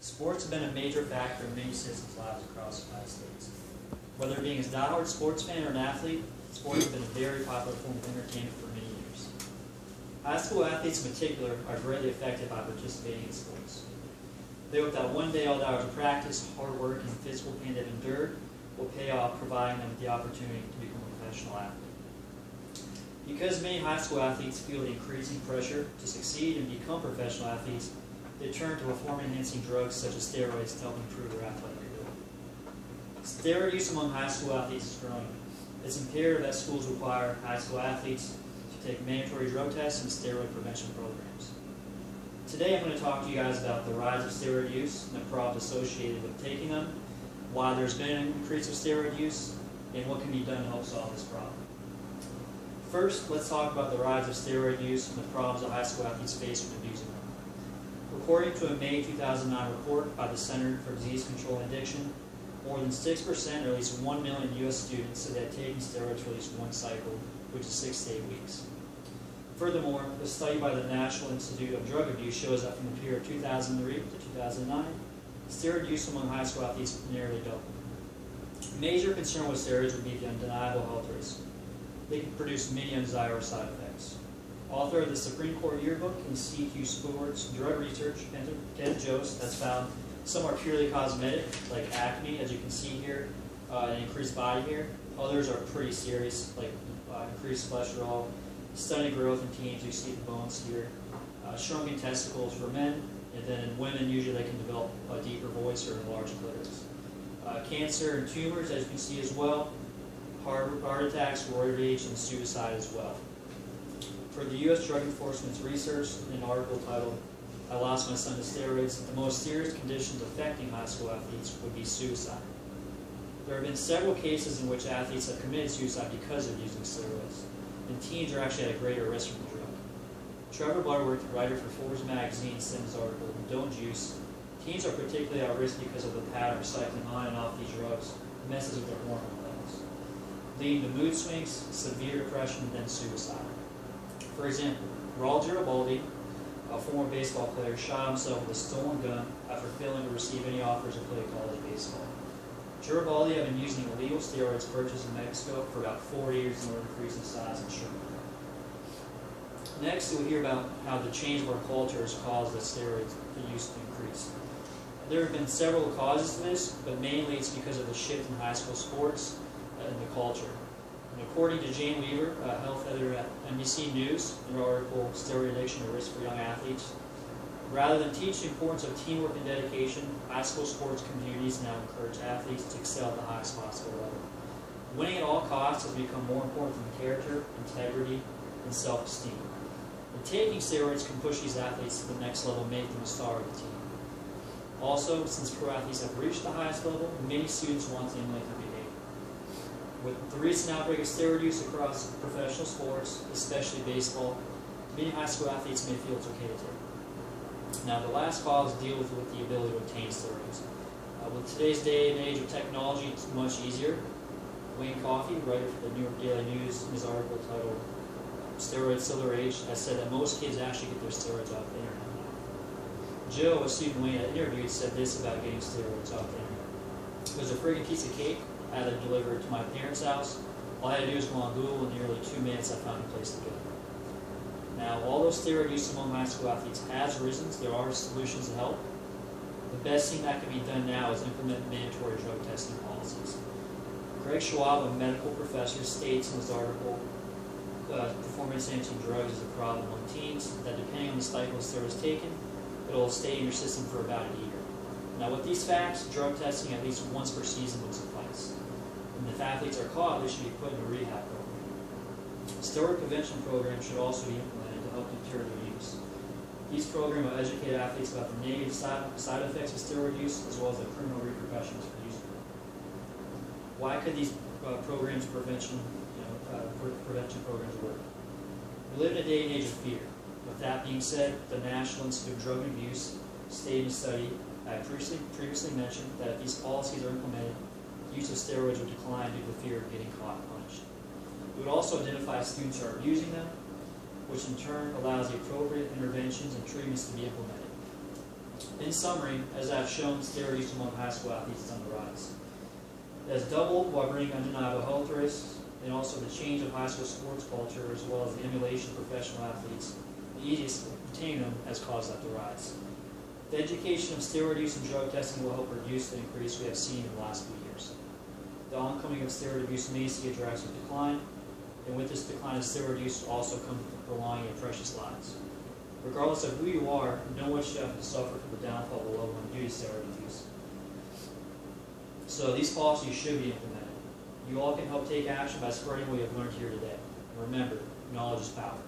Sports have been a major factor in many citizens' lives across the United States. Whether being a diehard sports fan or an athlete, sports have been a very popular form of entertainment for many years. High school athletes in particular are greatly affected by participating in sports. They hope that one day all the hours of practice, hard work, and physical pain they've endured will pay off, providing them with the opportunity to become a professional athlete. Because many high school athletes feel the increasing pressure to succeed and become professional athletes, they turn to performance-enhancing drugs such as steroids to help improve their athletic ability. Steroid use among high school athletes is growing. It's imperative that schools require high school athletes to take mandatory drug tests and steroid prevention programs. Today I'm going to talk to you guys about the rise of steroid use and the problems associated with taking them, why there's been an increase of steroid use, and what can be done to help solve this problem. First, let's talk about the rise of steroid use and the problems that high school athletes face when abusing them. According to a May 2009 report by the Center for Disease Control and Addiction, more than 6%, or at least 1 million U.S. students, said they had taken steroids for at least one cycle, which is 6 to 8 weeks. Furthermore, a study by the National Institute of Drug Abuse shows that from the period of 2003 to 2009, steroid use among high school athletes nearly doubled. A major concern with steroids would be the undeniable health risks. They can produce many undesirable side effects. Author of the Supreme Court Yearbook in CQ Sports Drug Research, Ken Jost, has found some are purely cosmetic, like acne, as you can see here, and increased body hair. Others are pretty serious, like increased cholesterol, stunted growth in teens. You see the bones here, shrunken testicles for men, and then in women, usually they can develop a deeper voice or enlarged clitoris. Cancer and tumors, as you can see as well, heart attacks, roid rage, and suicide as well. For the U.S. Drug Enforcement's research, in an article titled, "I Lost My Son to Steroids," the most serious conditions affecting high school athletes would be suicide. There have been several cases in which athletes have committed suicide because of using steroids, and teens are actually at a greater risk from the drug. Trevor Butterworth, writer for Forbes magazine, said in his article, "Don't juice. Teens are particularly at risk because of the pattern of cycling on and off these drugs, messes with their hormone levels, leading to mood swings, severe depression, and then suicide." For example, Raul Garibaldi, a former baseball player, shot himself with a stolen gun after failing to receive any offers to play college baseball. Garibaldi had been using illegal steroids purchased in Mexico for about 4 years in order to increase in size and strength. Next, we'll hear about how the change of our culture has caused the steroids use to increase. There have been several causes to this, but mainly it's because of the shift in high school sports and the culture. And according to Jane Weaver, a health editor at NBC News, in her article, "Steroid Addiction: A Risk for Young Athletes," rather than teach the importance of teamwork and dedication, high school sports communities now encourage athletes to excel at the highest possible level. Winning at all costs has become more important than character, integrity, and self-esteem. And taking steroids can push these athletes to the next level, making them a star of the team. Also, since pro athletes have reached the highest level, many students want to emulate their behavior. With the recent outbreak of steroid use across professional sports, especially baseball, many high school athletes may feel it's okay to take. Now, the last cause deals with the ability to obtain steroids. With today's day and age of technology, it's much easier. Wayne Coffey, writer for the New York Daily News, in his article titled "Steroids Still Their Age," has said that most kids actually get their steroids off the internet now. Joe, a student Wayne had interviewed, said this about getting steroids off the internet: "It was a friggin' piece of cake. I had it delivered to my parents' house. All I had to do was go on Google, and in nearly 2 minutes I found a place to go." Now, although steroid use among high school athletes has risen, there are solutions to help. The best thing that can be done now is implement mandatory drug testing policies. Greg Schwab, a medical professor, states in his article, "Performance-enhancing drugs is a problem among teens, that depending on the cycle of steroids taken, it will stay in your system for about a year." Now, with these facts, drug testing at least once per season would suffice. And if athletes are caught, they should be put in a rehab program. Steroid prevention programs should also be implemented to help deter their use. These programs will educate athletes about the negative side effects of steroid use, as well as the criminal repercussions for using them. Why could these prevention programs work? We live in a day and age of fear. With that being said, the National Institute of Drug Abuse stated in a study I previously mentioned that if these policies are implemented, use of steroids would decline due to the fear of getting caught and punished. It would also identify students who are abusing them, which in turn allows the appropriate interventions and treatments to be implemented. In summary, as I've shown, steroid use among high school athletes is on the rise. It has doubled while bringing undeniable health risks, and also the change of high school sports culture, as well as the emulation of professional athletes. The easiest to contain them has caused that to rise. The education of steroid use and drug testing will help reduce the increase we have seen in the last few years. The oncoming of steroid abuse may see a drastic decline, and with this decline of steroid use also comes the prolonging of precious lives. Regardless of who you are, no one should have to suffer from the downfall of a loved one due to steroid abuse. So these policies should be implemented. You all can help take action by spreading what you have learned here today. And remember, knowledge is power.